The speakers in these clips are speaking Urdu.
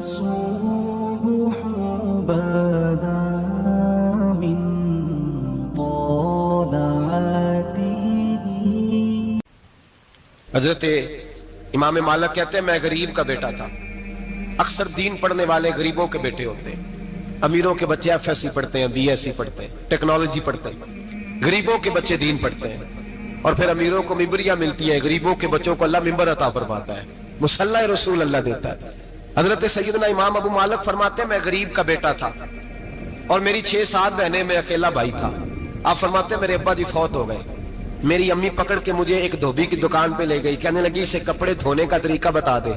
الصبح بدا من طلعته. حضرت امام مالک کہتے ہیں میں غریب کا بیٹا تھا. اکثر دین پڑھنے والے غریبوں کے بیٹے ہوتے ہیں. امیروں کے بچے ایف ایس سی پڑھتے ہیں, بی ایس سی پڑھتے ہیں, ٹیکنالوجی پڑھتے ہیں. غریبوں کے بچے دین پڑھتے ہیں اور پھر امیروں کو ممبریاں ملتی ہیں. غریبوں کے بچوں کو اللہ ممبر عطا فرماتا ہے, مصلی رسول اللہ دیتا ہے. حضرت سیدنا امام ابو مالک فرماتے ہیں میں غریب کا بیٹا تھا اور میری 6-7 بہنیں, میں اکیلا بھائی تھا. آپ فرماتے ہیں میرے ابا جی فوت ہو گئے. میری امی پکڑ کے مجھے ایک دھوبی کی دکان پہ لے گئی, کہنے لگی اسے کپڑے دھونے کا طریقہ بتا دے,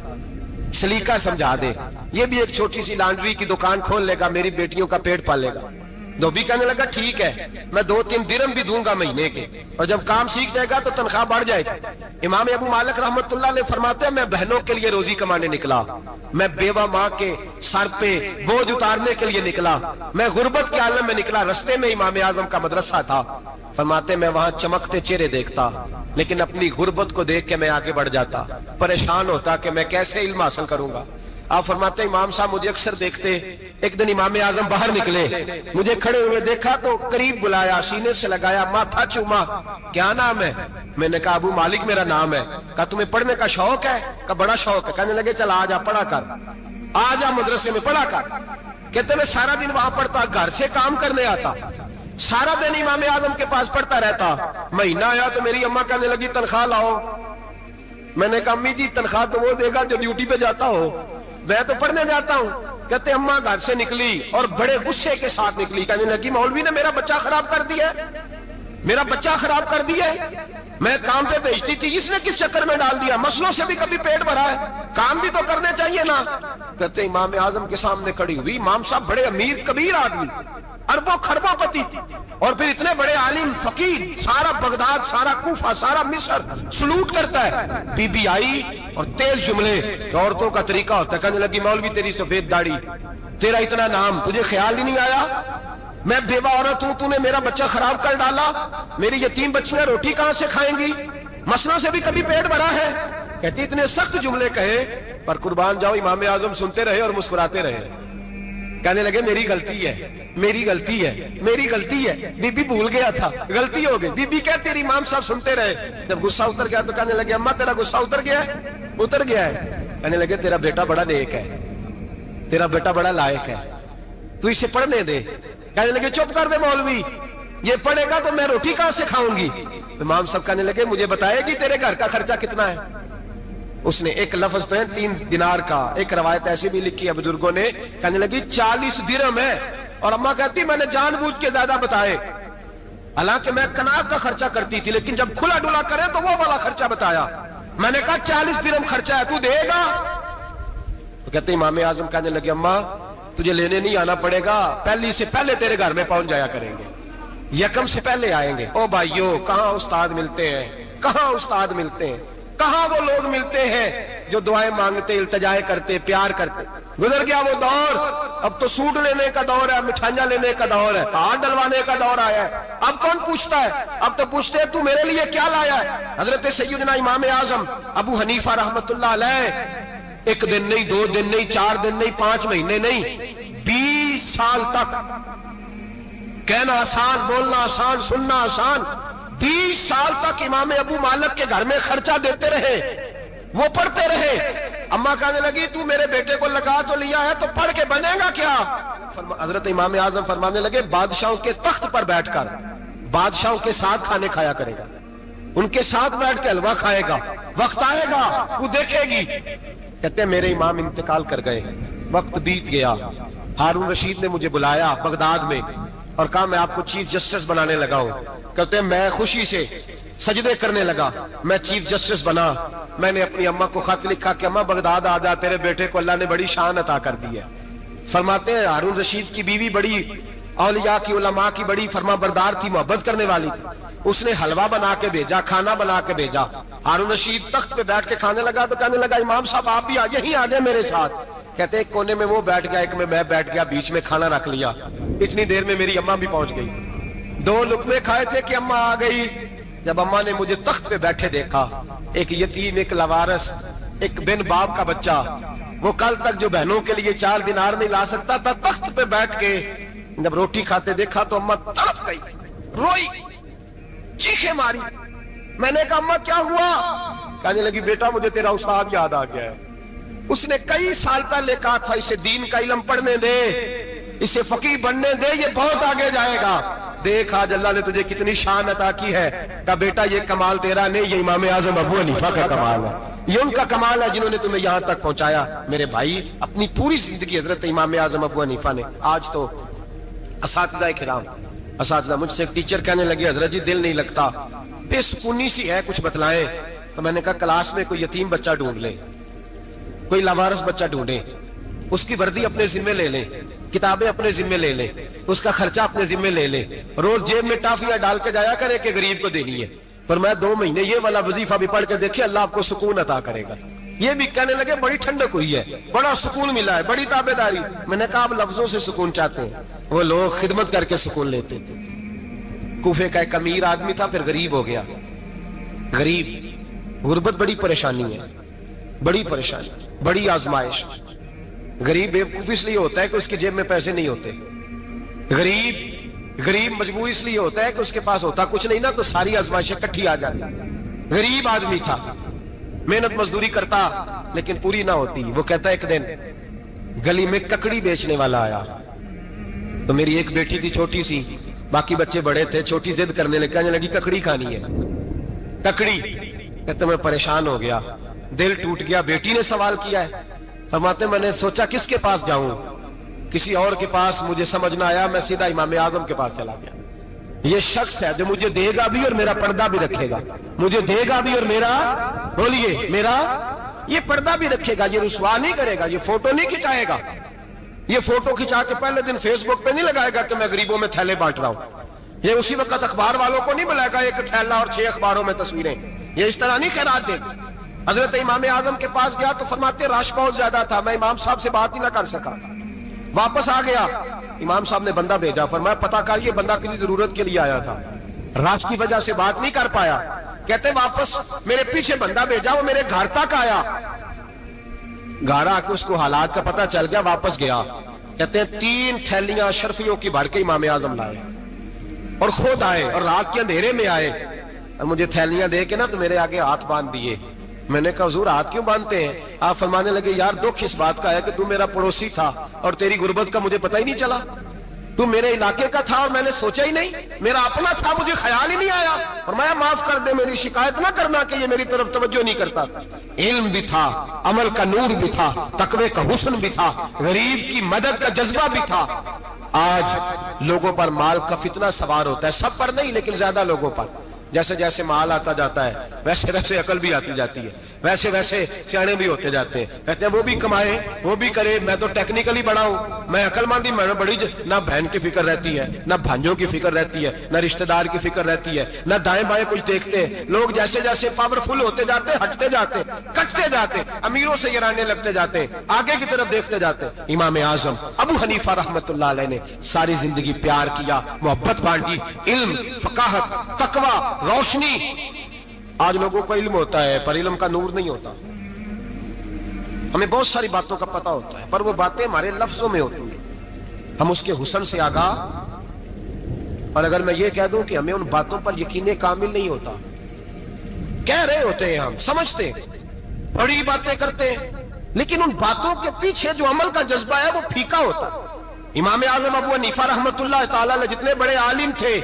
سلیقہ سمجھا دے, یہ بھی ایک چھوٹی سی لانڈری کی دکان کھول لے گا, میری بیٹیوں کا پیٹ پالے گا. دھوبی کہنے لگا ٹھیک ہے, میں 2-3 درہم بھی دوں گا مہینے کے, اور جب کام سیکھ جائے گا تو تنخواہ بڑھ جائے گی. امام ابو مالک رحمت اللہ علیہ فرماتے ہیں میں بہنوں کے لیے روزی کمانے نکلا, میں بیوہ ماں کے سر پہ بوجھ اتارنے کے لیے نکلا, میں غربت کے عالم میں نکلا. رستے میں امام اعظم کا مدرسہ تھا. فرماتے میں وہاں چمکتے چہرے دیکھتا, لیکن اپنی غربت کو دیکھ کے میں آگے بڑھ جاتا, پریشان ہوتا کہ میں کیسے علم حاصل کروں گا. آپ فرماتے ہیں امام صاحب مجھے اکثر دیکھتے. ایک دن امام اعظم باہر نکلے, مجھے کھڑے ہوئے دیکھا تو قریب بلایا, سینے سے لگایا, ماتھا چوما. کیا نام ہے؟ میں نے کہا ابو مالک میرا نام ہے. کہا تمہیں پڑھنے کا شوق ہے؟ کہا بڑا شوق ہے. کہنے لگے چل آجا پڑھا کر, آجا مدرسے میں پڑھا کر. کہتے میں سارا دن وہاں پڑھتا, گھر سے کام کرنے آتا, سارا دن امام اعظم کے پاس پڑھتا رہتا. مہینہ آیا تو میری اماں کہنے لگی تنخواہ لاؤ. میں نے کہا امی جی تنخواہ تو وہ دے گا جو ڈیوٹی پہ جاتا ہو, میں تو پڑھنے جاتا ہوں. کہتے اماں گھر سے نکلی اور بڑے غصے کے ساتھ نکلی, کہنے لگی مولوی نے میرا بچہ خراب کر دیا, میرا بچہ خراب کر دیا. میں کام پہ بھیجتی تھی, اس نے کس چکر میں ڈال دیا, مسلوں سے بھی کبھی پیٹ بھرا ہے, کام بھی تو کرنے چاہیے نا. کہتے امام اعظم کے سامنے کھڑی ہوئی, امام صاحب بڑے امیر کبیر آدمی, اربوں خربوں پتی تھی, اور پھر اتنے بڑے عالم فقیر, سارا بغداد, سارا کوفہ, سارا مصر سلوٹ کرتا ہے. بی بی آئی اور تیل جملے, عورتوں کا طریقہ ہوتا ہے. کہنے لگی مولوی تیری سفید داڑھی, تیرا اتنا نام, تجھے خیال ہی نہیں آیا میں بیوہ عورت ہوں, تو نے میرا بچہ خراب کر ڈالا, میری یتیم بچیاں روٹی کہاں سے کھائیں گی, مسلوں سے بھی کبھی پیٹ بھرا ہے. کہتی اتنے سخت جملے کہے پر قربان جاؤ امام اعظم سنتے رہے اور مسکراتے رہے. کہنے لگے میری غلطی ہے, میری غلطی ہے, میری غلطی ہے, بی بی بھول گیا تھا, غلطی ہو گئی. بی بی کہتے تیری امام صاحب سنتے رہے. جب غصہ اتر گیا تو کہنے لگے اماں تیرا غصہ اتر گیا ہے؟ اتر گیا ہے. کہنے لگے تیرا بیٹا بڑا نیک ہے, تیرا بیٹا بڑا لائق ہے, تو اسے پڑھنے دے. کہنے لگے چپ کر دے مولوی, یہ پڑھے گا تو میں روٹی کہاں سے کھاؤں گی. امام صاحب کہنے لگے مجھے بتائے گی تیرے گھر کا خرچہ کتنا ہے. اس نے ایک لفظ پہ 3 دینار کا, ایک روایت ایسی بھی لکھی ہے بزرگوں نے, کہنے لگی 40 درہم ہے. اور اماں کہتی میں نے جان بوجھ کے زیادہ بتائے, حالانکہ میں کناب کا خرچہ کرتی تھی, لیکن جب کھلا ڈلا کرے تو وہ والا خرچہ بتایا. میں نے کہا 40 درہم خرچہ ہے, تو دے گا؟ تو کہتے امام اعظم کہنے لگے اماں تجھے لینے نہیں آنا پڑے گا, پہلی سے پہلے تیرے گھر میں پہنچ جایا کریں گے, یکم سے پہلے آئیں گے. او بھائیو کہاں استاد ملتے ہیں, کہاں استاد ملتے ہیں, کہاں وہ لوگ ملتے ہیں جو دعائیں مانگتے, التجائے کرتے, پیار کرتے. گزر گیا وہ دور, اب تو سوٹ لینے کا دور ہے, مٹھائیاں لینے کا دور ہے, ہاتھ ڈلوانے کا دور آیا ہے. اب کون پوچھتا ہے, اب تو پوچھتے ہیں تو میرے لیے کیا لایا ہے. حضرت سیدنا امام اعظم ابو حنیفہ رحمت اللہ علیہ 1 دن نہیں, 2 دن نہیں, 4 دن نہیں, 5 مہینے نہیں, 20 سال تک, کہنا آسان, بولنا آسان, سننا آسان, 20 سال تک امام ابو مالک کے گھر میں خرچہ دیتے رہے, وہ پڑھتے رہے. اماں کہنے لگی تو میرے بیٹے کو لگا تو لیا ہے, تو پڑھ کے بنے گا کیا. حضرت امام اعظم فرمانے لگے بادشاہوں کے تخت پر بیٹھ کر بادشاہوں کے ساتھ کھانے کھایا کرے گا, ان کے ساتھ بیٹھ کے حلوہ کھائے گا, وقت آئے گا وہ دیکھے گی. کہتے ہیں میرے امام انتقال کر گئے, وقت بیت گیا. ہارون رشید نے مجھے بلایا بغداد میں اور کہا میں آپ کو چیف جسٹس بنانے لگا ہوں. کہتے ہیں میں خوشی سے سجدے کرنے لگا, میں چیف جسٹس بنا. میں نے اپنی اماں کو خط لکھا کہ اماں بغداد آ جا, تیرے بیٹے کو اللہ نے بڑی شان عطا کر دی ہے. فرماتے ہیں ہارون رشید کی بیوی بڑی اولیاء کی, علماء کی بڑی فرما بردار تھی, محبت کرنے والی تھی. اس نے حلوہ بنا کے بھیجا, کھانا بنا کے بھیجا. ہارون رشید تخت پہ بیٹھ کے کھانے لگا تو کہنے لگا امام صاحب آپ بھی یہیں آ جائیں میرے ساتھ. کہتے ایک کونے میں وہ بیٹھ گیا, ایک میں بیٹھ گیا, بیچ میں کھانا رکھ لیا. اتنی دیر میں میری اماں بھی پہنچ گئی. 2 لقمے کھائے تھے کہ اماں آ گئی. جب اماں نے مجھے تخت پہ بیٹھے دیکھا, ایک یتیم, ایک لوارث, ایک بن باپ کا بچہ, وہ کل تک جو بہنوں کے لیے 4 دینار نہیں لا سکتا تھا، تخت پہ بیٹھ کے جب روٹی کھاتے دیکھا تو اماں تڑپ گئی، روئی، چیخیں ماری۔ میں نے کہا اماں کیا ہوا؟ کہنے لگی بیٹا مجھے تیرا استاد یاد آ گیا ہے، اس نے کئی سال پہلے کہا تھا اسے دین کا علم پڑھنے دے، اسے فقیہ بننے دے، یہ بہت آگے جائے گا۔ دیکھ آج اللہ نے تجھے کتنی شان عطا کی ہے۔ کہا بیٹا یہ کمال تیرا نہیں، یہ امام اعظم ابو حنیفہ کا کمال ہے، یہ ان کا کمال ہے جنہوں نے تمہیں یہاں تک پہنچایا۔ میرے بھائی اپنی پوری زندگی حضرت امام اعظم ابو حنیفہ نے۔ آج تو اساتذہ کرام، اساتذہ مجھ سے ایک ٹیچر کہنے لگے حضرت جی دل نہیں لگتا، بے سکونی سی ہے، کچھ بتلائیں۔ تو میں نے کہا کلاس میں کوئی یتیم بچہ ڈھونڈ لیں، کوئی لاوارث بچہ ڈھونڈیں، اس کی وردی اپنے ذمہ لے لیں، کتابیں اپنے ذمہ لے لیں، اس کا خرچہ اپنے ذمہ لے لیں، روز جیب میں ٹافیاں ڈال کے جایا کرے کہ غریب کو دینی ہے۔ پر میں 2 مہینے یہ والا وظیفہ بھی پڑھ کے دیکھے، اللہ آپ کو سکون عطا کرے گا۔ یہ بھی کہنے لگے بڑی ٹھنڈک ہوئی ہے، بڑا سکون ملا ہے، بڑی تابعداری۔ میں نے کہا آپ لفظوں سے سکون چاہتے ہیں، وہ لوگ خدمت کر کے سکون لیتے تھے۔ کوفے کا ایک امیر آدمی تھا، پھر غریب ہو گیا۔ غریب، غربت بڑی پریشانی ہے، بڑی پریشانی، بڑی آزمائش۔ غریب بیوقوف اس لیے ہوتا ہے کہ اس کی جیب میں پیسے نہیں ہوتے۔ غریب مجبور اس لیے ہوتا ہے کہ اس کے پاس ہوتا کچھ نہیں نا، تو ساری آزمائشیں اکٹھی آ جاتی۔ غریب آدمی تھا، محنت مزدوری کرتا لیکن پوری نہ ہوتی۔ وہ کہتا ایک دن گلی میں ککڑی بیچنے والا آیا، تو میری ایک بیٹی تھی چھوٹی سی، باقی بچے بڑے تھے، چھوٹی ضد کرنے لگی، کہنے لگی ککڑی کھانی ہے، ککڑی۔ کہتے میں پریشان ہو گیا، دل ٹوٹ گیا، بیٹی نے سوال کیا ہے۔ فرماتے میں نے سوچا کس کے پاس جاؤں، کسی اور کے پاس مجھے سمجھ نہ آیا، میں سیدھا امام اعظم کے پاس چلا گیا۔ یہ شخص ہے جو مجھے دے گا بھی اور میرا پردہ بھی رکھے گا، مجھے دے گا بھی اور میرا، بولیے، میرا یہ پردہ بھی رکھے گا، یہ رسوا نہیں کرے گا، یہ فوٹو نہیں کھچائے گا، یہ فوٹو کھچا کے پہلے دن فیس بک پہ نہیں لگائے گا کہ میں غریبوں میں تھیلے بانٹ رہا ہوں، یہ اسی وقت اخبار والوں کو نہیں بلائے گا ایک تھیلا اور 6 اخباروں میں تصویریں، یہ اس طرح نہیں خیرات دے گا۔ حضرت امام اعظم کے پاس گیا تو فرماتے رش بہت زیادہ تھا، میں امام صاحب سے بات ہی نہ کر سکا، واپس آ گیا۔ امام صاحب نے بندہ بھیجا، فرمایا پتہ کر یہ بندہ کسی ضرورت کے لیے آیا تھا، رش کی وجہ سے بات نہیں کر پایا۔ کہتے واپس میرے پیچھے بندہ بھیجا، وہ میرے گھر تک آیا، گھر آ کے اس کو حالات کا پتہ چل گیا، واپس گیا۔ کہتے ہیں 3 تھیلیاں اشرفیوں کی بھر کے امام اعظم لائے اور خود آئے اور رات کے اندھیرے میں آئے اور مجھے تھیلیاں دے کے نا تو میرے آگے ہاتھ باندھ دیے۔ میں نے کہا حضور ہاتھ کیوں باندھتے ہیں؟ آپ فرمانے لگے یار دکھ اس بات کا ہے کہ تو میرا پڑوسی تھا اور تیری غربت کا مجھے پتہ ہی نہیں چلا، تو میرے علاقے کا تھا اور میں نے سوچا ہی نہیں، میرا اپنا تھا مجھے خیال ہی نہیں آیا۔ فرمایا معاف کر دے، میری شکایت نہ کرنا کہ یہ میری طرف توجہ نہیں کرتا۔ علم بھی تھا، عمل کا نور بھی تھا، تقوی کا حسن بھی تھا، غریب کی مدد کا جذبہ بھی تھا۔ آج لوگوں پر مال کا فتنہ سوار ہوتا ہے، سب پر نہیں لیکن زیادہ لوگوں پر۔ جیسے جیسے مال آتا جاتا ہے ویسے ویسے عقل بھی آتی جاتی ہے، ویسے ویسے سیانے بھی ہوتے جاتے ہیں۔ کہتے ہیں وہ بھی کمائے وہ بھی کرے، میں تو ٹیکنیکلی بڑا ہوں، میں عقل مندی میں بڑی، نہ بہن کی فکر رہتی ہے، نہ بھانجوں کی فکر رہتی ہے، نہ رشتہ دار کی فکر رہتی ہے، نہ دائیں بائیں کچھ دیکھتے ہیں۔ لوگ جیسے جیسے پاورفل ہوتے جاتے ہیں، ہٹتے جاتے ہیں، کٹتے جاتے ہیں، امیروں سے گرانے لگتے جاتے ہیں، آگے کی طرف دیکھتے جاتے ہیں۔ امام اعظم ابو حنیفہ رحمۃ اللہ علیہ نے ساری زندگی پیار کیا، محبت بانٹی، علم، فقاہت، تقوی، روشنی۔ آج لوگوں کو علم ہوتا ہے پر علم کا نور نہیں ہوتا، ہمیں بہت ساری باتوں کا پتہ ہوتا ہے پر وہ باتیں ہمارے لفظوں میں ہوتی ہیں، ہم اس کے حسن سے آگاہ۔ اور اگر میں یہ کہہ دوں کہ ہمیں ان باتوں پر یقین کامل نہیں ہوتا، کہہ رہے ہوتے ہیں، ہم سمجھتے ہیں، بڑی باتیں کرتے ہیں، لیکن ان باتوں کے پیچھے جو عمل کا جذبہ ہے وہ پھیکا ہوتا ہے۔ امام اعظم ابو حنیفہ رحمۃ اللہ تعالی علیہ جتنے بڑے عالم تھے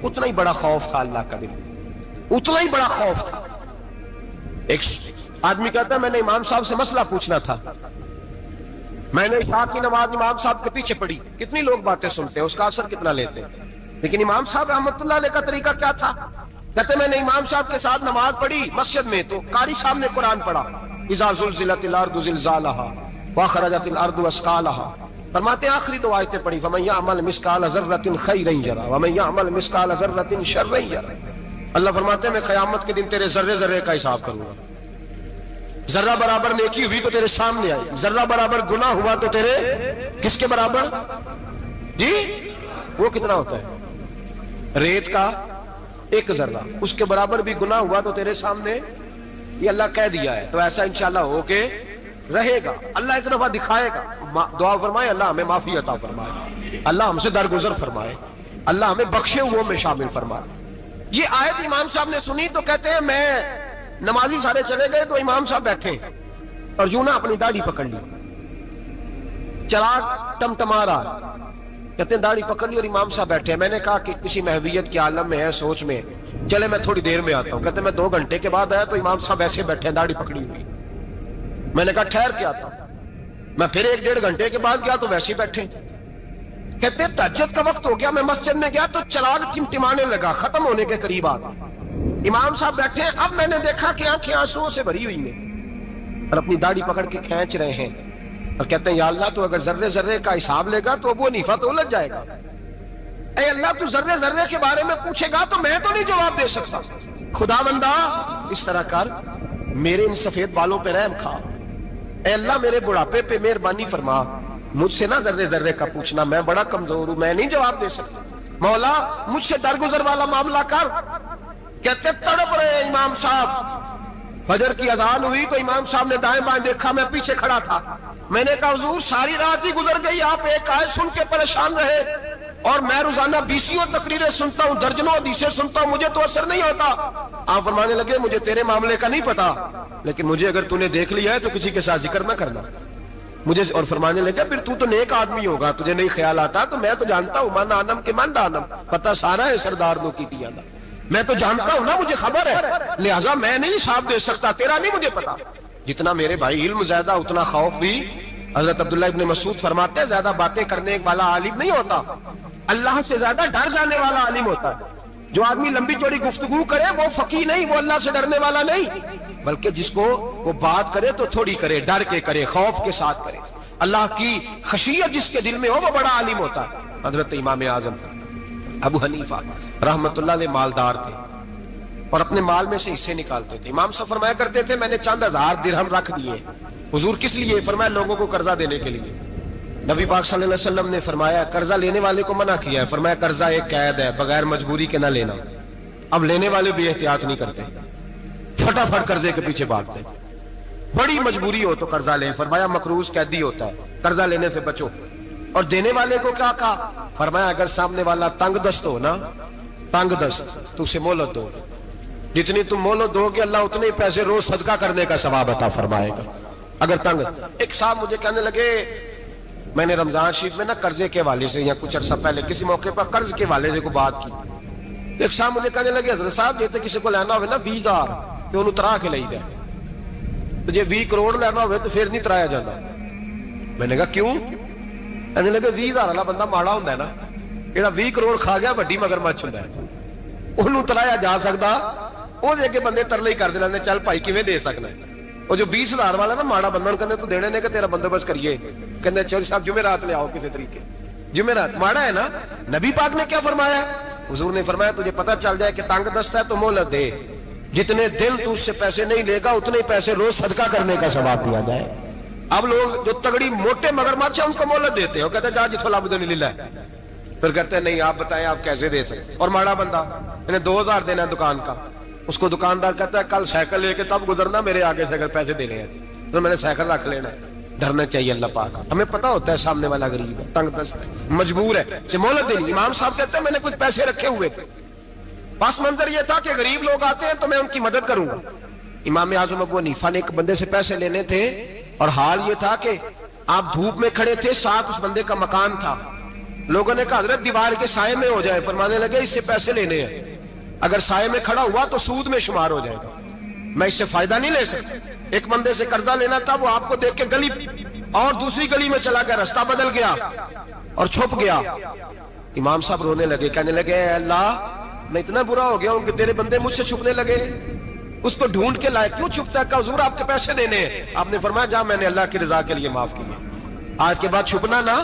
اتنا ہی بڑا خوف تھا اللہ کا دل، اتنا ہی بڑا خوف تھا۔ ایک آدمی کہتا ہے میں نے امام صاحب سے مسئلہ پوچھنا تھا، میں نے عشاء کی نماز امام صاحب کے پیچھے پڑھی، کتنی لوگ باتیں سنتے ہیں، اس کا اثر کتنا لیتے ہیں، لیکن امام صاحب رحمۃ اللہ علیہ کا طریقہ کیا تھا؟ کہتے میں نے امام صاحب کے ساتھ نماز پڑھی مسجد میں، تو قاری صاحب نے قرآن پڑھا، اذا زلزلت الارض زلزالها واخرجت الارض اثقالها، فرماتے ہیں آخری 2 آیتیں پڑھی، فمن يعمل مثقال ذرة خيرا يره ومن يعمل مثقال ذرة شرا يره۔ اللہ فرماتے ہیں میں قیامت کے دن تیرے ذرے ذرے کا حساب کروں گا، ذرہ برابر نیکی ہوئی تو تیرے سامنے آئی، ذرہ برابر گناہ ہوا تو تیرے کس کے برابر؟ جی وہ کتنا ہوتا ہے؟ ریت کا 1 ذرہ، اس کے برابر بھی گناہ ہوا تو تیرے سامنے، یہ اللہ کہہ دیا ہے، تو ایسا انشاءاللہ ہو کے رہے گا, اللہ ایک دفعہ دکھائے گا. دعا فرمائے اللہ ہمیں معافی عطا فرمائے, اللہ ہم سے درگزر فرمائے, اللہ ہمیں بخشے ہوئے میں شامل فرمائے. یہ آیت امام صاحب نے سنی تو کہتے ہیں میں نمازی سارے چلے گئے تو امام صاحب بیٹھے اور یوں نہ اپنی داڑھی پکڑ لی, چراغ ٹمٹما رہا, کہتے ہیں داڑھی پکڑ لی اور امام صاحب بیٹھے. میں نے کہا کہ کسی محویت کے عالم میں ہے, سوچ میں, چلے میں تھوڑی دیر میں آتا ہوں. کہتے ہیں میں 2 گھنٹے کے بعد آیا تو امام صاحب ایسے بیٹھے ہیں داڑھی پکڑی ہوئی. میں نے کہا ٹھہر کے آتا ہوں. میں پھر 1-1.5 گھنٹے کے بعد گیا تو ویسے بیٹھے. کہتے ہیں تہجد کا وقت ہو گیا, میں مسجد میں گیا تو چراغ ٹمٹمانے لگا, ختم ہونے کے قریب آ گیا. امام صاحب بیٹھے ہیں, اب میں نے دیکھا کہ آنکھیں آنسوؤں سے بھری ہوئی ہیں اور اپنی داڑھی پکڑ کے کھینچ رہے ہیں اور کہتے ہیں یا اللہ تو اگر ذرے ذرے کا حساب لے گا تو ابو حنیفہ تو الجھ جائے گا. اے اللہ تو ذرے ذرے کے بارے میں پوچھے گا تو میں تو نہیں جواب دے سکتا. خدا بندہ اس طرح کر, میرے ان سفید بالوں پہ رحم کھا. اے اللہ میرے بڑھاپے پہ مہربانی فرما, مجھ سے نہ ذرے ذرے کا پوچھنا, میں بڑا کمزور ہوں, میں نہیں جواب دے سکتا. مولا مجھ سے درگزر والا معاملہ کر. کہتے تڑپ رہے امام صاحب. فجر کی اذان ہوئی تو امام صاحب نے دائیں بائیں دیکھا, میں پیچھے کھڑا تھا. میں نے کہا حضور ساری رات ہی گزر گئی, آپ ایک آیت سن کے پریشان رہے اور میں روزانہ 20 تقریریں سنتا ہوں, درجنوں حدیثیں سنتا ہوں, مجھے تو اثر نہیں ہوتا. آپ فرمانے لگے مجھے تیرے معاملے کا نہیں پتا, لیکن مجھے اگر تُو نے دیکھ لیا ہے تو کسی کے ساتھ ذکر نہ کرنا مجھے. اور فرمانے لگے پھر تو نیک آدمی ہوگا, تجھے نہیں خیال آتا, تو میں تو جانتا ہوں من آنم کے من دانم, پتہ سارا ہے سردار دو کی دیا نا, میں تو جانتا ہوں نا, مجھے خبر ہے, لہٰذا میں نہیں حساب دے سکتا, تیرا نہیں مجھے پتا. جتنا میرے بھائی علم زیادہ اتنا خوف بھی. حضرت عبداللہ ابن مسعود فرماتے ہیں زیادہ باتیں کرنے والا عالم نہیں ہوتا, اللہ سے زیادہ ڈر جانے والا عالم ہوتا ہے. جو آدمی لمبی چوڑی گفتگو کرے وہ فقیہ نہیں, وہ اللہ سے ڈرنے والا نہیں, بلکہ جس کو وہ بات کرے تو تھوڑی کرے, ڈر کے کرے, خوف کے ساتھ کرے, اللہ کی خشیت جس کے دل میں ہو وہ بڑا عالم ہوتا ہے. حضرت امام اعظم ابو حنیفہ رحمت اللہ علیہ مالدار تھے اور اپنے مال میں سے حصے نکالتے تھے. امام صاحب فرمایا کرتے تھے میں نے چند ہزار درہم رکھ دیے. حضور کس لیے؟ فرمایا لوگوں کو قرضہ دینے کے لیے. نبی پاک صلی اللہ علیہ وسلم نے فرمایا قرضہ لینے والے کو منع کیا ہے, فرمایا قرضہ ایک قید ہے, بغیر مجبوری کے نہ لینا. اب لینے والے بھی احتیاط نہیں کرتے, فٹافٹ قرضے کے پیچھے بھاگتے. بڑی مجبوری ہو تو قرضہ لیں, فرمایا مقروض قیدی ہوتا ہے, قرضہ لینے سے بچو. اور دینے والے کو کیا کہا؟ فرمایا اگر سامنے والا تنگ دست ہو نا, تنگ دست, تو اسے مہلت دو. جتنی تم مہلت دو گے اللہ اتنے پیسے روز صدقہ کرنے کا ثواب عطا فرمائے گا. اگر تنگ. ایک صاحب مجھے کہنے لگے, میں نے رمضان شریف میں نا قرضے کے حوالے سے یا کچھ عرصہ پہلے کسی موقع پر قرض کے حوالے سے کو بات کی. ایک صاحب مجھے کہنے لگے حضرت صاحب جیتے کسی کو لینا ہوئے نا 20,000 تو انہوں ترا کے لئی دے, تو جے 20 کروڑ لینا ہوئے تو پھر نہیں ترایا جاتا. میں نے کہا کیوں؟ کہنے لگے 20,000 والا بندہ ماڑا ہوتا ہے نا, جہاں 20 کروڑ کھا گیا بڑی مگرمچھ ہوتا ہے, انہوں ترایا جا سکتا, وہ دے کے بندے ترلے ہی کر دے چل بھائی کیویں دے سکنا ہے. وہ جو 20,000 والا نا ماڑا بندہ کہنے تو دینے نے کہ تیرا بندوبست کریے, کہنے چوری صاحب جمعرات لے آؤ کسی طریقے. جمعرات ماڑا ہے نا. نبی پاک نے کیا فرمایا؟ حضور نے فرمایا تجھے پتہ چل جائے کہ تنگ دست ہے تو مہلت دے, جتنے دن تو اس سے پیسے نہیں لے گا اتنے پیسے روز صدقہ کرنے کا ثواب دیا جائے. اب لوگ جو تگڑی موٹے مگرمچھ ہیں ان کو مہلت دیتے ہیں, وہ کہتے ہیں جا جتھو لب دے نہیں لے, پھر کہتے ہیں نہیں آپ بتائیں آپ کیسے دے سکتے. اور ماڑا بندہ انہیں 2,000 دینا ہے دکان کا, اس کو دکاندار کہتا ہے کل سائیکل لے کے تب گزرنا, میرے آگے سے اگر پیسے دینے ہیں تو میں نے سائیکل رکھ لینا. ڈرنا چاہیے اللہ پاک. ہمیں پتا ہوتا ہے سامنے والا غریب ہے, تنگ دست ہے, مجبور ہے, اسے مہلت دینی. امام صاحب کہتے ہیں میں نے کچھ پیسے رکھے ہوئے تھے, پس منظر یہ تھا کہ غریب لوگ آتے ہیں تو میں ان کی مدد کروں گا. امام اعظم ابو حنیفہ نے ایک بندے سے پیسے لینے تھے اور حال یہ تھا کہ آپ دھوپ میں کھڑے تھے, ساتھ اس بندے کا مکان تھا. لوگوں نے کہا حضرت دیوار کے سائے میں ہو جائے. فرمانے لگے اس سے پیسے لینے ہیں, اگر سائے میں کھڑا ہوا تو سود میں شمار ہو جائے گا, میں اس سے فائدہ نہیں لے سکتا. ایک بندے سے قرضہ لینا تھا, وہ آپ کو دیکھ کے گلی اور دوسری گلی میں چلا گیا, رستہ بدل گیا اور چھپ گیا. امام صاحب رونے لگے, کہنے لگے اے اللہ میں اتنا برا ہو گیا ہوں کہ تیرے بندے مجھ سے چھپنے لگے, اس کو ڈھونڈ کے لائے, کیوں چھپتا ہے؟ کہ حضور آپ کے پیسے دینے ہیں. آپ نے فرمایا جا میں نے اللہ کی رضا کے لیے معاف کیے, آج کے بعد چھپنا نہ,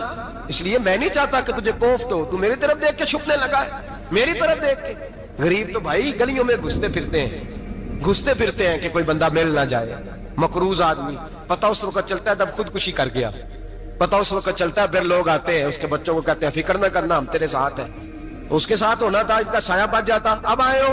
اس لیے میں نہیں چاہتا کہ تجھے کوفت ہو, تو میری طرف دیکھ کے چھپنے لگا ہے, میری طرف دیکھ کے. غریب تو بھائی گلیوں میں گھستے پھرتے ہیں کہ کوئی بندہ مل نہ جائے. مقروض آدمی پتہ اس وقت چلتا ہے جب خودکشی کر گیا, پتہ اس وقت چلتا ہے, پھر لوگ آتے ہیں اس کے بچوں کو کہتے ہیں فکر نہ کرنا ہم تیرے ساتھ ہیں, اس کے ساتھ ہونا تھا, ان کا سایہ بچ جاتا. اب آئے ہو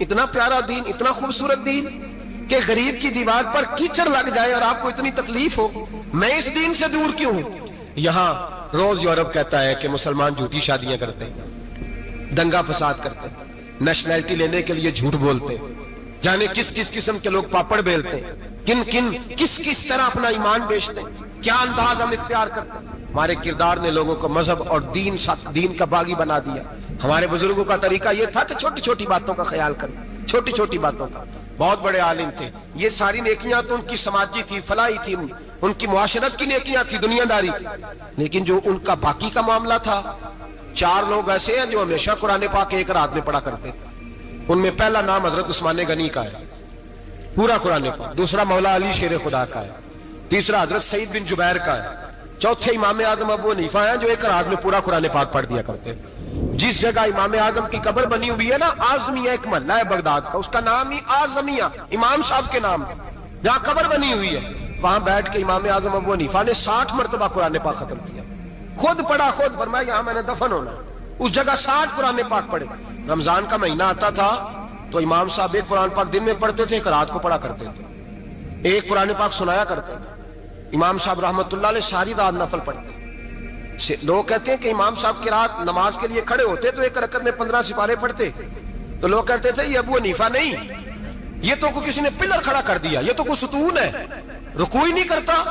اتنا پیارا دین, اتنا خوبصورت دین کہ غریب کی دیوار پر کیچڑ لگ جائے اور آپ کو اتنی تکلیف ہو, میں اس دین سے دور کیوں ہوں. یہاں روز یورپ کہتا ہے کہ مسلمان جھوٹی شادیاں کرتے ہیں, دنگا فساد کرتے ہیں, نیشنلٹی لینے کے لیے جھوٹ بولتے ہیں, جانے کس کس قسم کے لوگ پاپڑ بیلتے ہیں, کس کس طرح اپنا ایمان بیچتے ہیں, کیا انداز ہم اختیار کرتے ہیں. ہمارے کردار نے لوگوں کو مذہب اور دین کا باغی بنا دیا. ہمارے بزرگوں کا طریقہ یہ تھا کہ چھوٹی چھوٹی باتوں کا خیال کریں, چھوٹی چھوٹی باتوں کا. بہت بڑے عالم تھے, یہ ساری نیکیاں تو ان کی سماجی تھی, فلاحی تھی, ان کی معاشرت کی نیکیاں تھی, دنیا داری کی. لیکن جو ان کا باقی کا معاملہ تھا, 4 لوگ ایسے ہیں جو ہمیشہ قرآن پاک ایک رات میں پڑھا کرتے تھے. ان میں پہلا نام حضرت عثمان غنی کا ہے, پورا قرآن پاک. دوسرا مولا علی شیر خدا کا ہے. تیسرا حضرت سعید بن جبیر کا ہے. چوتھے امام اعظم ابو حنیفہ ہیں جو ایک رات میں پورا قرآن پاک پڑھ دیا کرتے ہیں. جس جگہ امام اعظم کی قبر بنی ہوئی ہے نا, اعظمیہ ایک محلہ ہے بغداد کا, اس کا نام ہی اعظمیہ امام صاحب کے نام ہے. جہاں قبر بنی ہوئی ہے وہاں بیٹھ کے امام اعظم ابو حنیفہ نے 60 مرتبہ قرآن پاک ختم کیا, خود پڑھا, خود فرمایا یہاں میں نے دفن ہونا. اس جگہ 60 قرآن پاک پڑھے. رمضان کا مہینہ آتا تھا تو امام صاحب ایک قرآن پاک دن میں پڑھتے تھے, ایک رات کو پڑھا کرتے تھے, ایک قرآن پاک سنایا کرتے تھے. امام صاحب رحمت اللہ علیہ ساری رات نفل پڑھتے. لوگ کہتے ہیں کہ امام صاحب کی رات نماز کے لیے کھڑے ہوتے تو ایک رکعت میں 15 سپارے پڑھتے. تو لوگ کہتے تھے یہ ابو حنیفہ نہیں, یہ تو کسی نے پلر کھڑا کر دیا, یہ تو کوئی ستون ہے, رکوع ہی نہیں کرتا,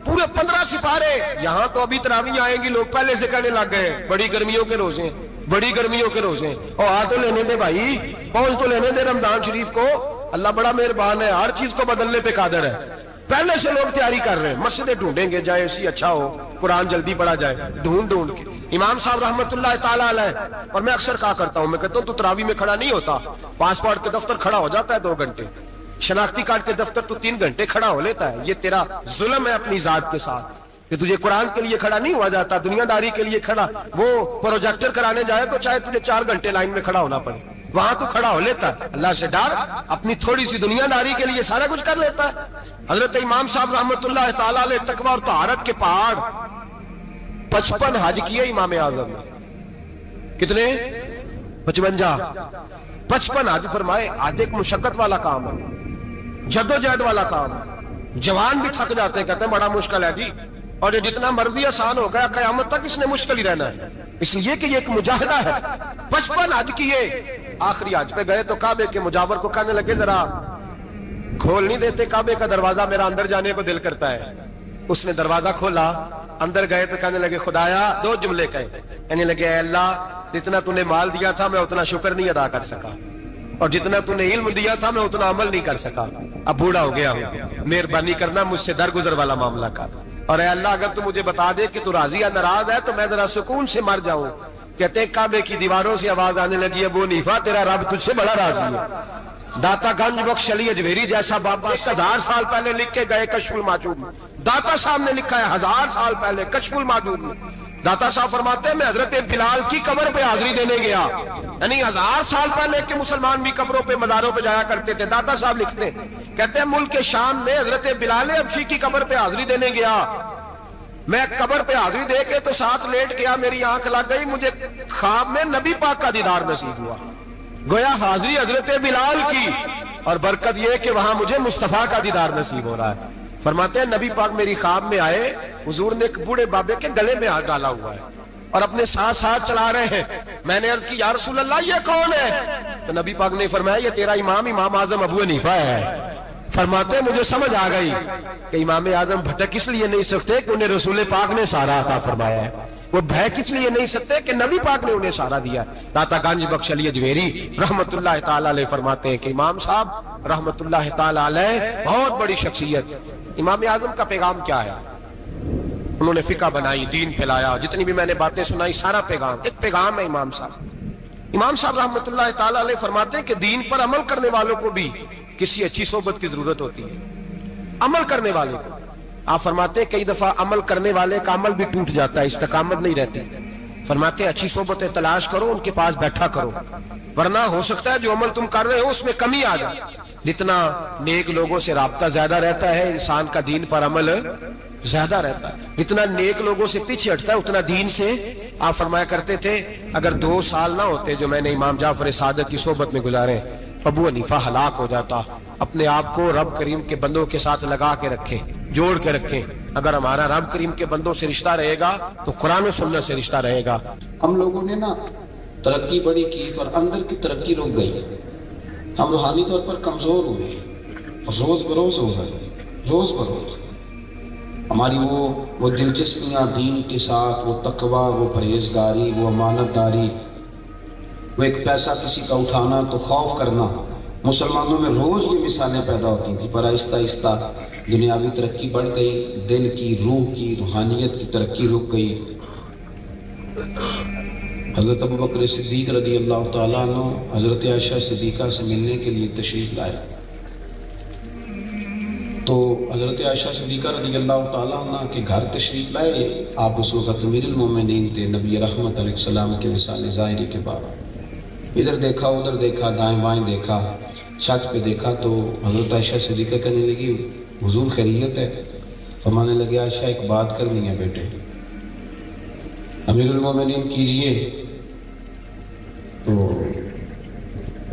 پورے 15 سپارے. یہاں تو ابھی تراویح آئیں گی, لوگ پہلے سے کہنے لگ گئے بڑی گرمیوں کے روزے ہیں, بڑی گرمیوں کے روزے ہیں. اور آ تو لینے دے بھائی, پہنچ تو لینے دے رمضان شریف کو. اللہ بڑا مہربان ہے, ہر چیز کو بدلنے پہ قادر ہے. پہلے سے لوگ تیاری کر رہے ہیں, مسجدیں ڈھونڈیں گے جائے ایسی اچھا ہو, قرآن جلدی پڑھا جائے, ڈھونڈ کے. امام صاحب رحمت اللہ تعالیٰ علیہ, اور میں اکثر کہا کرتا ہوں, میں کہتا ہوں تو تراویح میں کھڑا نہیں ہوتا, پاسپورٹ کے دفتر کھڑا ہو جاتا ہے 2 گھنٹے, شناختی کارڈ کے دفتر تو 3 گھنٹے کھڑا ہو لیتا ہے. یہ تیرا ظلم ہے اپنی ذات کے ساتھ کہ تجھے قرآن کے لیے کھڑا نہیں ہوا جاتا, دنیا داری کے لیے کھڑا. وہ پروجیکٹر کرانے جائے تو چاہے تجھے 4 گھنٹے لائن میں کھڑا ہونا پڑے, وہاں تو کھڑا ہو لیتا ہے. اللہ سے ڈر, اپنی تھوڑی سی دنیا داری کے لیے سارا کچھ کر لیتا ہے. حضرت امام صاحب رحمت اللہ تعالیٰ علیہ تقوی اور طہارت کے پہاڑ 55 حج کیے امام اعظم نے. کتنے؟ 55 حج فرمائے. حج ایک مشقت والا کام ہے, جدوجہد والا کام ہے. جوان بھی تھک جاتے ہیں, کہتے ہیں بڑا مشکل ہے جی, اور یہ جتنا مرضی آسان ہو گیا قیامت تک اس نے مشکل ہی رہنا ہے, اس لیے کہ یہ ایک مجاہدہ ہے. 55 حج کیے. آخری حج پہ گئے تو کعبے کے مجاور کو کہنے لگے ذرا کھول نہیں دیتے کعبے کا دروازہ, میرا اندر جانے کو دل کرتا ہے. اس نے دروازہ کھولا, اندر گئے تو کہنے لگے خدایا, 2 جملے کہے, کہنے لگے اے اللہ جتنا تو نے مال دیا تھا میں اتنا شکر نہیں ادا کر سکا, اور جتنا تو نے علم دیا تھا میں اتنا عمل نہیں کر سکا, اب بوڑھا ہو گیا ہوں, مہربانی کرنا مجھ سے درگزر والا معاملہ کر, اور اے اللہ اگر تو مجھے بتا دے کہ تو راضی یا ناراض ہے تو میں ذرا سکون سے مر جاؤں. کہتے ہیں کعبے کی دیواروں سے آواز آنے لگی, ابو حنیفہ تیرا رب تجھ سے بڑا راضی ہے. داتا گنج بخش علی اجمیری جیسا بابا 1000 سال پہلے لکھ کے گئے کشف الماجوب میں, داتا صاحب نے لکھا ہے 1000 سال پہلے کشف الماجوب میں. داتا صاحب فرماتے ہیں میں حضرت بلال کی قبر پہ حاضری دینے گیا, یعنی 1000 سال پہلے کے مسلمان بھی قبروں پہ مزاروں پہ جایا کرتے تھے. داتا صاحب لکھتے ہیں, کہتے ہیں ملک شام میں حضرت بلال حبشی کی قبر پہ حاضری دینے گیا, میں قبر پہ حاضری دے کے تو ساتھ لیٹ گیا, میری آنکھ لگ گئی, مجھے خواب میں نبی پاک کا دیدار نصیب ہوا. گویا حاضری حضرت بلال کی, اور برکت یہ کہ وہاں مجھے مصطفیٰ کا دیدار نصیب ہو رہا ہے. فرماتے ہیں نبی پاک میری خواب میں آئے, حضور نے ایک بوڑھے بابے کے گلے میں ہاتھ ڈالا ہوا ہے اور اپنے ساتھ چلا رہے ہیں. میں نے عرض کی یا رسول اللہ یہ کون ہے؟ تو نبی پاک نے فرمایا یہ تیرا امام اعظم ابو حنیفہ ہے. فرماتے ہیں مجھے سمجھ آ گئی کہ امام اعظم بھٹک اس لیے نہیں سکتے کہ انہیں رسول پاک نے سارا عطا فرمایا ہے, وہ بھٹک اس لیے نہیں سکتے کہ نبی پاک نے انہیں سارا دیا. داتا گنج بخش علی اجمیری رحمت اللہ تعالی علیہ فرماتے ہیں کہ امام صاحب رحمت اللہ تعالی علیہ بہت بڑی شخصیت. امام اعظم کا پیغام کیا ہے؟ انہوں نے فقہ بنائی, دین پھیلایا, جتنی بھی میں نے باتیں سنائی سارا پیغام ایک پیغام ہے امام صاحب. امام صاحب رحمت اللہ تعالی علیہ فرماتے ہیں کہ دین پر عمل کرنے والوں کو بھی کسی اچھی صحبت کی ضرورت ہوتی ہے. عمل کرنے والے کو آپ فرماتے ہیں کئی دفعہ عمل کرنے والے کا عمل بھی ٹوٹ جاتا ہے, استقامت نہیں رہتی. فرماتے ہیں اچھی صحبتیں تلاش کرو, ان کے پاس بیٹھا کرو, ورنہ ہو سکتا ہے جو عمل تم کر رہے ہو اس میں کمی آ جائے. جتنا نیک لوگوں سے رابطہ زیادہ رہتا ہے انسان کا دین پر عمل زیادہ رہتا ہے. جتنا نیک لوگوں سے پیچھے ہٹتا ہے اتنا دین سے. آپ فرمایا کرتے تھے اگر 2 سال نہ ہوتے جو میں نے امام جعفر صادق کی صحبت میں گزارے ابو حنیفہ ہلاک ہو جاتا. اپنے آپ کو رب کریم کے بندوں کے ساتھ لگا کے رکھیں, جوڑ کے رکھیں. اگر ہمارا رب کریم کے بندوں سے رشتہ رہے گا تو قرآن و سنت سے رشتہ رہے گا. ہم لوگوں نے نا ترقی بڑی کی پر اندر کی ترقی رک گئی. ہم روحانی طور پر کمزور ہوئے, روز بروز ہو گئے, روز بروز. ہماری وہ دلچسپیاں دین کے ساتھ, وہ تقوی, وہ پرہیزگاری, وہ امانت داری, وہ ایک پیسہ کسی کا اٹھانا تو خوف کرنا, مسلمانوں میں روز یہ مثالیں پیدا ہوتی تھیں. پر آہستہ آہستہ دنیاوی ترقی بڑھ گئی, دل کی, روح کی, روحانیت کی ترقی رک گئی. حضرت ابوبکر صدیق رضی اللہ تعالیٰ عنہ حضرت عائشہ صدیقہ سے ملنے کے لیے تشریف لائے. تو حضرت عائشہ صدیقہ رضی اللہ تعالیٰ عنہ کے گھر تشریف لائے. آپ اس وقت امیر المومنین تھے, نبی رحمت علیہ السلام کے وصال ظاہری کے بعد. ادھر دیکھا, ادھر دیکھا, دائیں بائیں دیکھا, چھت پہ دیکھا تو حضرت عائشہ صدیقہ کہنے لگی حضور خیریت ہے؟ فرمانے لگے عائشہ ایک بات کرنی ہے بیٹے. امیر المومنین کیجئے. تو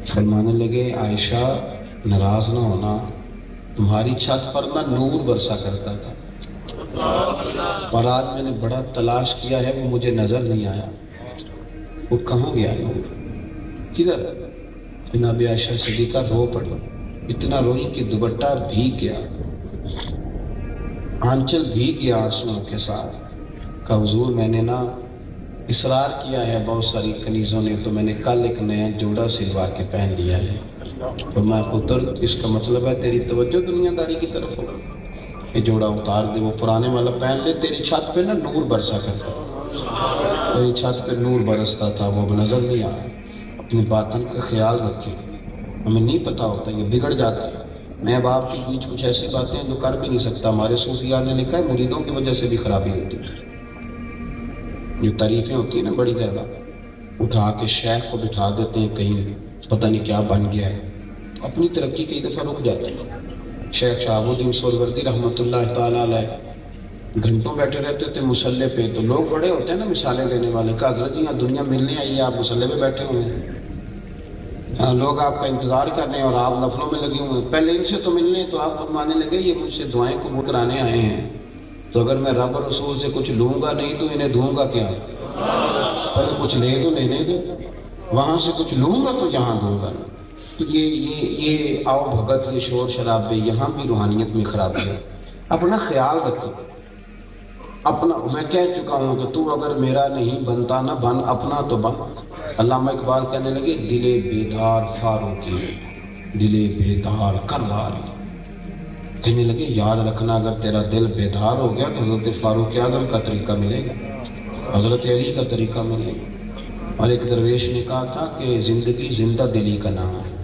فرمانے لگے عائشہ ناراض نہ ہونا, تمہاری چھت پر نہ نور برسا کرتا تھا, اور آج میں نے بڑا تلاش کیا ہے وہ مجھے نظر نہیں آیا. وہ کہاں گیا نور, کدھر؟ جناب عائشہ صدیقہ رو پڑی, اتنا روئی کہ دوپٹہ بھیگ گیا, آنچل بھیگ گیا آنسوؤں کے ساتھ. کہا حضور میں نے نا اصرار کیا ہے بہت ساری کنیزوں نے, تو میں نے کل ایک نیا جوڑا سلوا کے پہن لیا ہے. تو میں پتر اس کا مطلب ہے تیری توجہ دنیا داری کی طرف ہو, یہ جوڑا اتار دے, وہ پرانے والا پہن لے. تیری چھت پہ نا نور برسا کرتا, تیری چھت پہ نور برستا تھا, وہ نظر نہیں آیا. اپنے باطن کا خیال رکھیں, ہمیں نہیں پتہ ہوتا, یہ بگڑ جاتا ہے. میں اب آپ کے بیچ کچھ ایسی باتیں جو کر بھی نہیں سکتا. ہمارے صوفیاء نے لکھا ہے مریدوں کی وجہ سے بھی خرابی ہوتی ہے. جو تعریفیں ہوتی ہیں نا بڑی زیادہ, اٹھا کے شیخ کو بٹھا دیتے ہیں کہیں, پتہ نہیں کیا بن گیا ہے, اپنی ترقی کئی دفعہ رک جاتی ہے. شیخ شہاب الدین سہروردی رحمۃ اللہ تعالیٰ علیہ گھنٹوں بیٹھے رہتے تھے مسلح پہ. تو لوگ بڑے ہوتے ہیں نا مثالیں دینے والے, کہ حضرت جی یہاں دنیا ملنے آئی ہے, آپ مسلح پہ بیٹھے ہوئے ہیں, لوگ آپ کا انتظار کر رہے ہیں اور آپ نفلوں میں لگے ہوئے ہیں. پہلے ان سے تو ملنے, تو آپ فرمانے لگے یہ مجھ سے دعائیں قبول کرانے آئے ہیں, تو اگر میں رب اور رسول سے کچھ لوں گا نہیں تو انہیں دوں گا کیا؟ پہلے کچھ لے تو لینے دو, وہاں سے کچھ لوں گا تو یہاں دوں گا. یہ آؤ بھگت, یہ شور شرابے, یہاں بھی روحانیت میں خرابی ہے. اپنا خیال رکھو. اپنا, میں کہہ چکا ہوں کہ تو اگر میرا نہیں بنتا نہ بن, اپنا تو بن. علامہ اقبال کہنے لگے دل بیدار فاروقی, دل بیدار کراری. کہنے لگے یاد رکھنا اگر تیرا دل بیدار ہو گیا تو حضرت فاروق اعظم کا طریقہ ملے گا, حضرت علی کا طریقہ ملے گا. اور ایک درویش نے کہا تھا کہ زندگی زندہ دلی کا نام ہے,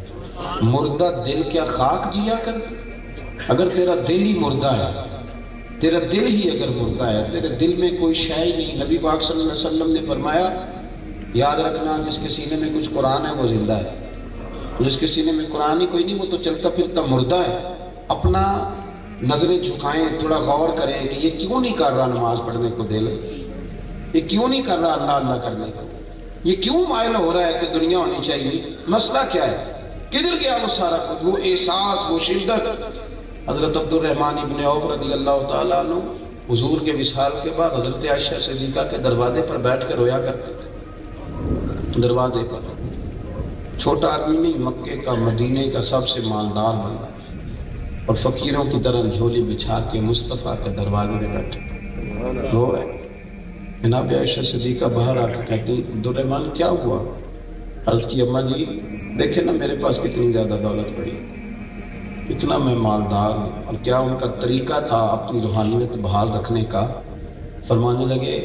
مردہ دل کیا خاک جیا کرتے. اگر تیرا دل ہی مردہ ہے, تیرا دل ہی اگر مردہ ہے, تیرے دل میں کوئی شے ہی نہیں. نبی پاک صلی اللہ علیہ وسلم نے فرمایا یاد رکھنا جس کے سینے میں کچھ قرآن ہے وہ زندہ ہے, جس کے سینے میں قرآن ہی کوئی نہیں وہ تو چلتا پھرتا مردہ ہے. اپنا نظریں جھکائیں, تھوڑا غور کریں کہ یہ کیوں نہیں کر رہا نماز پڑھنے کو دل, یہ کیوں نہیں کر رہا اللہ اللہ کرنے کو, یہ کیوں مائل ہو رہا ہے کہ دنیا ہونی چاہیے. مسئلہ کیا ہے, کدھر گیا وہ سارا کچھ, وہ احساس, وہ شدت. حضرت عبد الرحمن ابن عوف رضی اللہ تعالیٰ عنہ حضور کے وصال کے بعد حضرت عائشہ صدیقہ کے دروازے پر بیٹھ کے رویا کرتے تھے. دروازے پر چھوٹا آدمی نہیں, مکے کا مدینے کا سب سے مالدار بنا, اور فقیروں کی طرح جھولی بچھا کے مصطفیٰ کے دروازے میں بیٹھے رو رہے. جناب عائشہ صدیقہ باہر آ کے کہتی عبد الرحمن کیا ہوا؟ عرض کی اماں جی دیکھیں نا میرے پاس کتنی زیادہ دولت پڑی, اتنا میں مالدار ہوں. اور کیا ان کا طریقہ تھا اپنی روحانیت بحال رکھنے کا. فرمانے لگے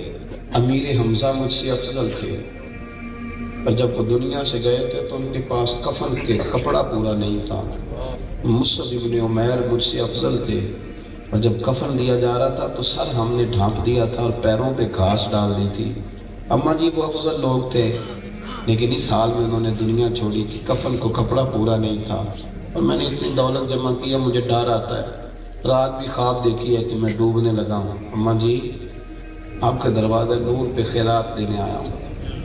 امیر حمزہ مجھ سے افضل تھے, اور جب وہ دنیا سے گئے تھے تو ان کے پاس کفن کے کپڑا پورا نہیں تھا. مصعب ابن عمیر مجھ سے افضل تھے, اور جب کفن دیا جا رہا تھا تو سر ہم نے ڈھانپ دیا تھا اور پیروں پہ گھاس ڈال دی تھی. اماں جی وہ افضل لوگ تھے, لیکن اس حال میں انہوں نے دنیا چھوڑی کہ کفن کو کپڑا پورا نہیں تھا. اور میں نے اتنی دولت جمع کیا, مجھے ڈر آتا ہے, رات بھی خواب دیکھی ہے کہ میں ڈوبنے لگا ہوں. اماں جی آپ کے دروازے نور پہ خیرات دینے آیا ہوں,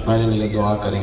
میں نے لیا دعا کریں.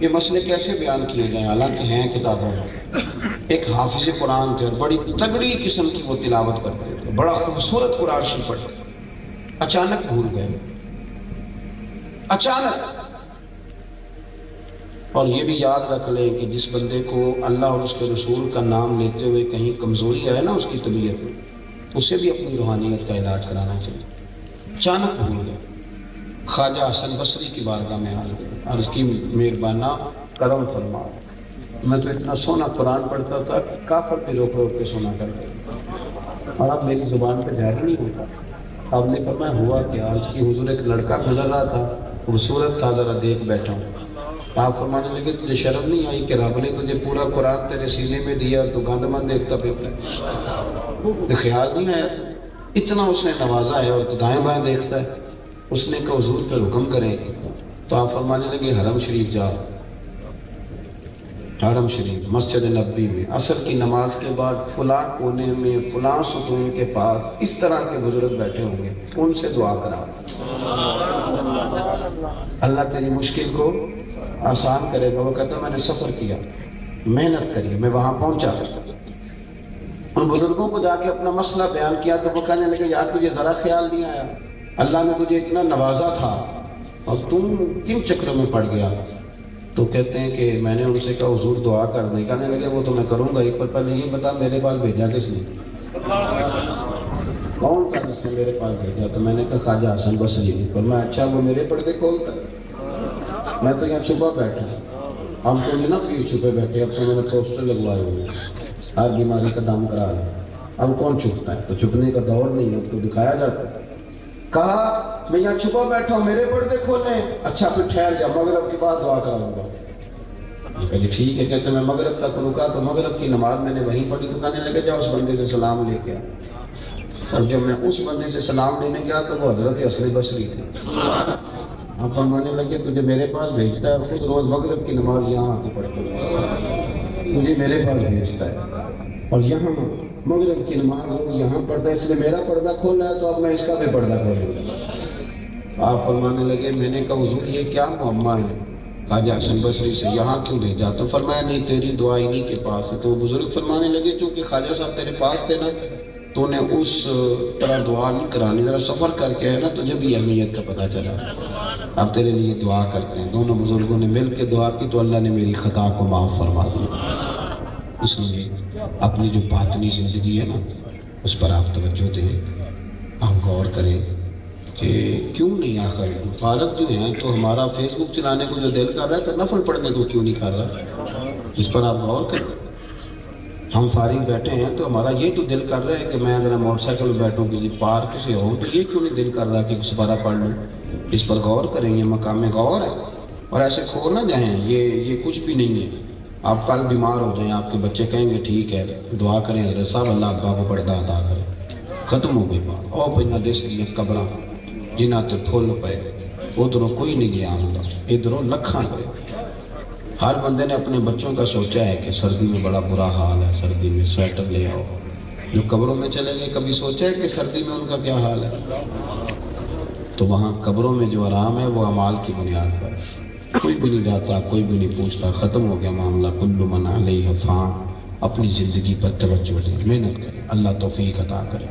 یہ مسئلے کیسے بیان کیے گئے حالانکہ ہیں کتابوں میں. ایک حافظ قرآن تھے اور بڑی تگڑی قسم کی وہ تلاوت کرتے تھے, بڑا خوبصورت قرآن شریف پڑھتے, اچانک بھول گئے, اچانک. اور یہ بھی یاد رکھ لیں کہ جس بندے کو اللہ اور اس کے رسول کا نام لیتے ہوئے کہیں کمزوری آئے نا اس کی طبیعت میں, اسے بھی اپنی روحانیت کا علاج کرانا چاہیے. اچانک بھول گئے. خواجہ حسن بصری کی بارگاہ میں عرض کی مہربانہ کرم فرما, میں تو اتنا سونا قرآن پڑھتا تھا کہ کافر پہ روک روک کے سونا کرتے, اور اب میری زبان پہ ظاہر نہیں ہوتا. آپ نے فرمایا ہوا کہ آج کی حضور ایک لڑکا گزر رہا تھا, خوبصورت تھا, ذرا دیکھ بیٹھا ہوں. آپ فرمانے لگے تجھے شرم نہیں آئی کہ رب نے تجھے پورا قرآن تیرے سینے میں دیا اور تو گندمند دیکھتا پھرتا ہے؟ خیال نہیں آیا تھا اتنا اس نے نوازا ہے, اور تو دائیں بائیں دیکھتا ہے. اس نے کہا حضور پہ حکم کریں, تو آپ فرمانے لگے حرم شریف جا. حرم شریف مسجد نبوی میں عصر کی نماز کے بعد فلاں کونے میں فلاں ستون کے پاس اس طرح کے بزرگ بیٹھے ہوں گے, ان سے دعا کرا. اللہ تیری مشکل کو آسان کرے گا. وہ کہتا میں نے سفر کیا, محنت کری, میں وہاں پہنچا, ان بزرگوں کو جا کے اپنا مسئلہ بیان کیا, تو وہ کہنے لگے یار تجھے ذرا خیال نہیں آیا, اللہ نے تجھے اتنا نوازا تھا اور تم کن چکروں میں پڑ گیا؟ تو کہتے ہیں کہ میں نے ان سے کہا حضور دعا کر دیں. کہنے لگے وہ تو میں کروں گا ہی, پر پہلے یہ بتا میرے پاس بھیجا کس نے, کون تھا جس نے میرے پاس بھیجا؟ تو میں نے کہا خواجہ حسن بصری نے. پر میں اچھا وہ میرے پردے کھول کر, میں تو یہاں چھپا بیٹھا. ہم تو نہیں نا کیوں چھپے بیٹھے, اب تو میں نے پوسٹر لگوائے ہوئے, ہر بیماری کا دام کرا لیا. اب کون چھپتا ہے؟ تو چھپنے کا دور نہیں ہے, اب تو دکھایا جاتا ہے. کہا میں یہاں چھپا بیٹھا ہوں, میرے پردے کھولیں. اچھا پھر ٹھہر جا, مغرب کے بعد دعا کراؤں گا. یہ کہا جی ٹھیک ہے. کہتے میں مغرب تک رکا, تو مغرب کی نماز میں نے وہیں پڑھی. تو کہنے لگے جا اس بندے سے سلام لے کے آ. اور جب میں اس بندے سے سلام لینے گیا تو وہ حضرت حسن بصری تھے. آپ فرمانے لگے تجھے میرے پاس بھیجتا ہے, خود روز مغرب کی نماز یہاں آ کے پڑھتا ہے, تجھے میرے پاس بھیجتا ہے, اور یہاں مغرب کی نماز یہاں پڑھتا ہے, اس نے میرا پردہ کھولا ہے تو اب میں اس کا بھی پردہ کھولوں گا. آپ فرمانے لگے میں نے کہا حضور یہ کیا معمہ ہے خواجہ حسن بصری سے, یہاں کیوں بھیجا؟ تو فرمایا نہیں تیری دعا انہی کے پاس ہے. تو وہ بزرگ فرمانے لگے چونکہ خواجہ صاحب تیرے پاس تھے نا, تو نے اس طرح دعا نہیں کرانی, ذرا سفر کر کے ہے نا تجھے بھی اہمیت کا پتہ چلا. اب تیرے لیے دعا کرتے ہیں. دونوں بزرگوں نے مل کے دعا کی تو اللہ نے میری خطا کو معاف فرما دیا. اس لیے اپنی جو باطنی زندگی ہے نا اس پر آپ توجہ دیں, ہم غور کریں کہ کیوں نہیں آخر فارغ جو ہیں تو ہمارا فیس بک چلانے کو جو دل کر رہا ہے تو نفل پڑھنے کو کیوں نہیں کر رہا, اس پر آپ غور کریں. ہم فارغ بیٹھے ہیں تو ہمارا یہ تو دل کر رہا ہے کہ میں اگر موٹر سائیکل میں بیٹھوں کسی پارک سے ہوں تو یہ کیوں نہیں دل کر رہا کہ سپارہ پڑھ لوں. اس پر غور کریں, یہ مقام غور ہے. اور ایسے کھو نہ جائیں, یہ کچھ بھی نہیں ہے. آپ کل بیمار ہو جائیں, آپ کے بچے کہیں گے ٹھیک ہے دعا کریں حضرت صاحب اللہ ابا کو پردہ عطا کرے, ختم ہو گئی بات. او پہ دیس دیا قبراں جنہ تے پھول پے, ادھروں کوئی نہیں گیا آمدہ, ادھروں لکھاں پہ. ہر بندے نے اپنے بچوں کا سوچا ہے کہ سردی میں بڑا برا حال ہے, سردی میں سویٹر لے آؤ. جو قبروں میں چلے گئے کبھی سوچا ہے کہ سردی میں ان کا کیا حال ہے؟ تو وہاں قبروں میں جو آرام ہے وہ اعمال کی بنیاد پر. کوئی بھی نہیں جاتا, کوئی بھی نہیں پوچھتا, ختم ہو گیا معاملہ. کل من علیہ فان. اپنی زندگی پر توجہ دیں, محنت کریں, اللہ توفیق عطا کرے.